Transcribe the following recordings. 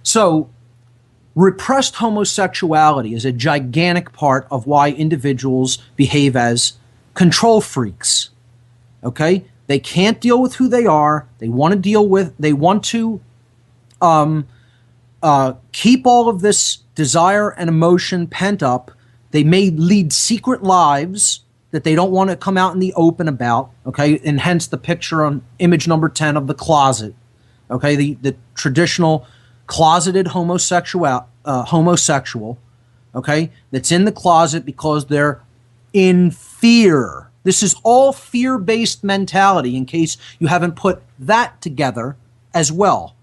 So repressed homosexuality is a gigantic part of why individuals behave as control freaks. Okay? They can't deal with who they are. They want to keep all of this desire and emotion pent up. They may lead secret lives that they don't want to come out in the open about. Okay? And hence the picture on image number 10 of the closet. Okay? The traditional closeted homosexual, okay, that's in the closet because they're in fear. This is all fear-based mentality, in case you haven't put that together as well,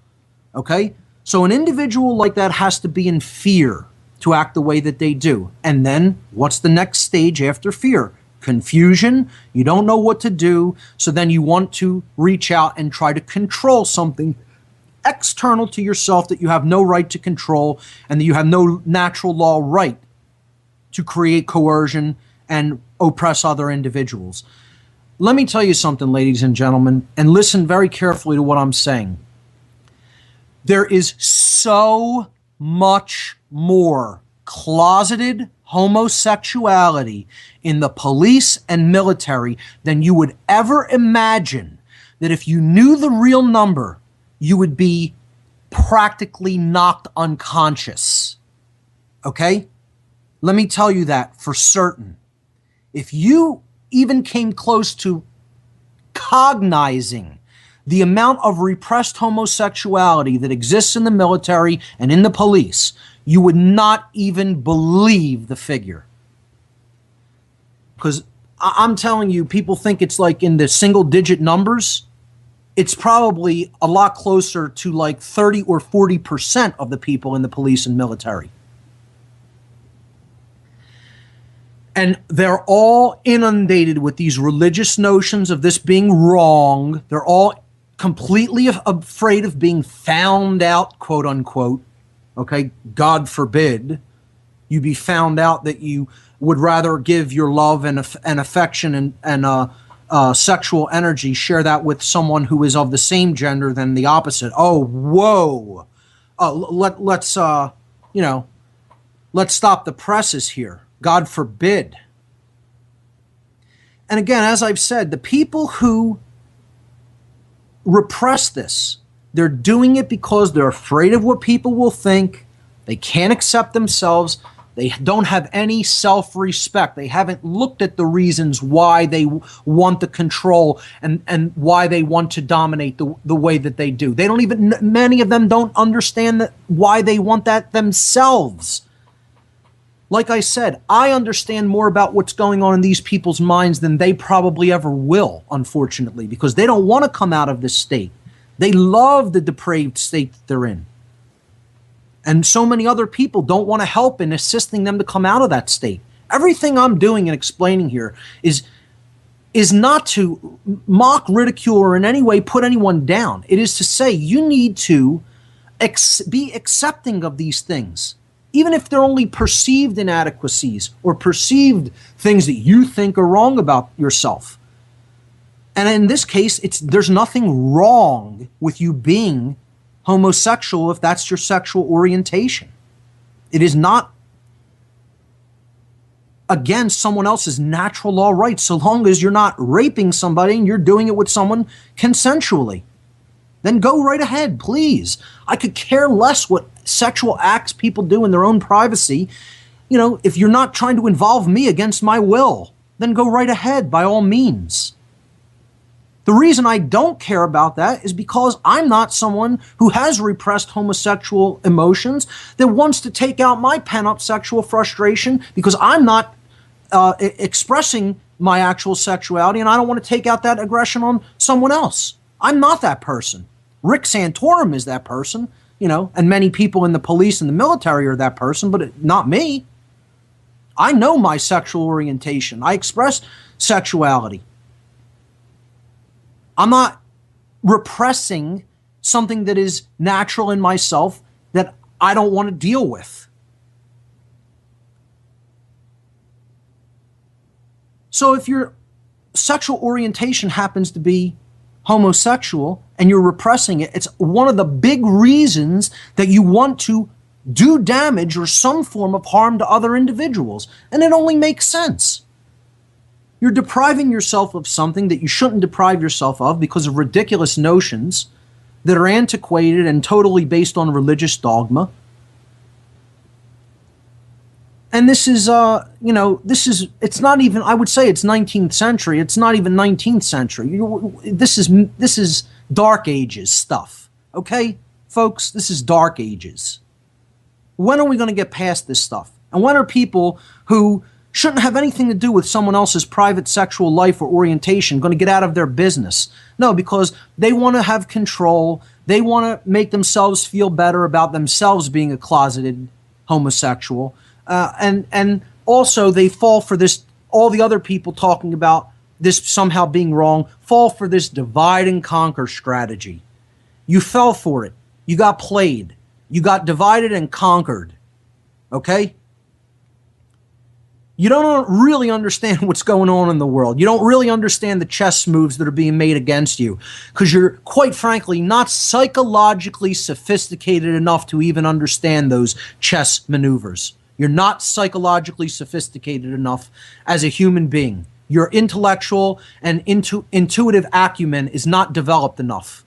okay? So an individual like that has to be in fear to act the way that they do. And then what's the next stage after fear? Confusion. You don't know what to do, so then you want to reach out and try to control something external to yourself that you have no right to control, and that you have no natural law right to create coercion and oppress other individuals. Let me tell you something, ladies and gentlemen, and listen very carefully to what I'm saying. There is so much more closeted homosexuality in the police and military than you would ever imagine, that if you knew the real number, you would be practically knocked unconscious. Okay? Let me tell you that for certain. If you even came close to cognizing the amount of repressed homosexuality that exists in the military and in the police, you would not even believe the figure. Because I'm telling you, people think it's like in the single-digit numbers. It's probably a lot closer to like 30 or 40% of the people in the police and military. And they're all inundated with these religious notions of this being wrong. They're all completely afraid of being found out, quote unquote. Okay, God forbid you be found out that you would rather give your love and affection and sexual energy, share that with someone who is of the same gender than the opposite. Oh, whoa. Let's stop the presses here. God forbid. And again, as I've said, the people who repress this, they're doing it because they're afraid of what people will think. They can't accept themselves. They don't have any self-respect. They haven't looked at the reasons why they want the control and why they want to dominate the way that they do. They don't even, many of them don't understand why they want that themselves. Like I said, I understand more about what's going on in these people's minds than they probably ever will, unfortunately, because they don't want to come out of this state. They love the depraved state that they're in. And so many other people don't want to help in assisting them to come out of that state. Everything I'm doing and explaining here is not to mock, ridicule, or in any way put anyone down. It is to say you need to be accepting of these things, even if they're only perceived inadequacies or perceived things that you think are wrong about yourself. And in this case, there's nothing wrong with you being homosexual if that's your sexual orientation. It is not against someone else's natural law rights, so long as you're not raping somebody and you're doing it with someone consensually. Then go right ahead, please. I could care less what sexual acts people do in their own privacy. You know, if you're not trying to involve me against my will, then go right ahead by all means. The reason I don't care about that is because I'm not someone who has repressed homosexual emotions that wants to take out my pent-up sexual frustration because I'm not expressing my actual sexuality and I don't want to take out that aggression on someone else. I'm not that person. Rick Santorum is that person, you know, and many people in the police and the military are that person, but not me. I know my sexual orientation. I express sexuality. I'm not repressing something that is natural in myself that I don't want to deal with. So if your sexual orientation happens to be homosexual, and you're repressing it, it's one of the big reasons that you want to do damage or some form of harm to other individuals. And it only makes sense. You're depriving yourself of something that you shouldn't deprive yourself of because of ridiculous notions that are antiquated and totally based on religious dogma. And this is, it's not even, I would say it's 19th century. It's not even 19th century. This is Dark Ages stuff. Okay, folks, this is Dark Ages. When are we going to get past this stuff? And when are people who shouldn't have anything to do with someone else's private sexual life or orientation going to get out of their business? No, because they want to have control. They want to make themselves feel better about themselves being a closeted homosexual. And also they fall for this, all the other people talking about this somehow being wrong, fall for this divide and conquer strategy. You fell for it. You got played. You got divided and conquered. Okay? You don't really understand what's going on in the world. You don't really understand the chess moves that are being made against you because you're, quite frankly, not psychologically sophisticated enough to even understand those chess maneuvers. You're not psychologically sophisticated enough as a human being. Your intellectual and intuitive acumen is not developed enough,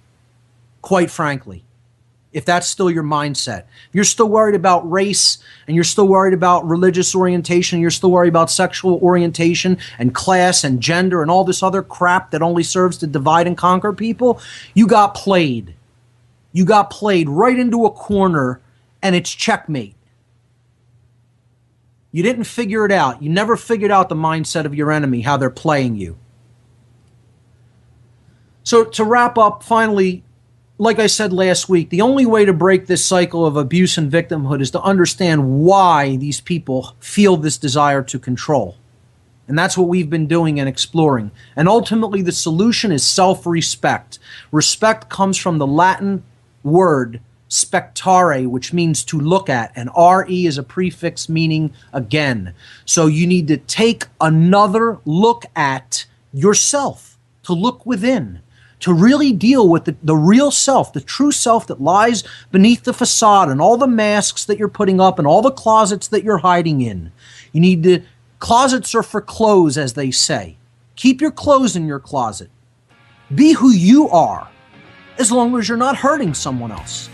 quite frankly. If that's still your mindset. If you're still worried about race and you're still worried about religious orientation, you're still worried about sexual orientation and class and gender and all this other crap that only serves to divide and conquer people, you got played. You got played right into a corner and it's checkmate. You didn't figure it out. You never figured out the mindset of your enemy, how they're playing you. So to wrap up, finally, like I said last week, the only way to break this cycle of abuse and victimhood is to understand why these people feel this desire to control. And that's what we've been doing and exploring. And ultimately, the solution is self-respect. Respect comes from the Latin word spectare, which means to look at, and re is a prefix meaning again. So you need to take another look at yourself, to look within, to really deal with the real self, the true self that lies beneath the facade and all the masks that you're putting up and all the closets that you're hiding in. You need to, closets are for clothes, as they say. Keep your clothes in your closet. Be who you are, as long as you're not hurting someone else.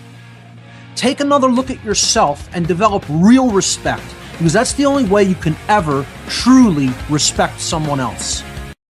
Take another look at yourself and develop real respect, because that's the only way you can ever truly respect someone else.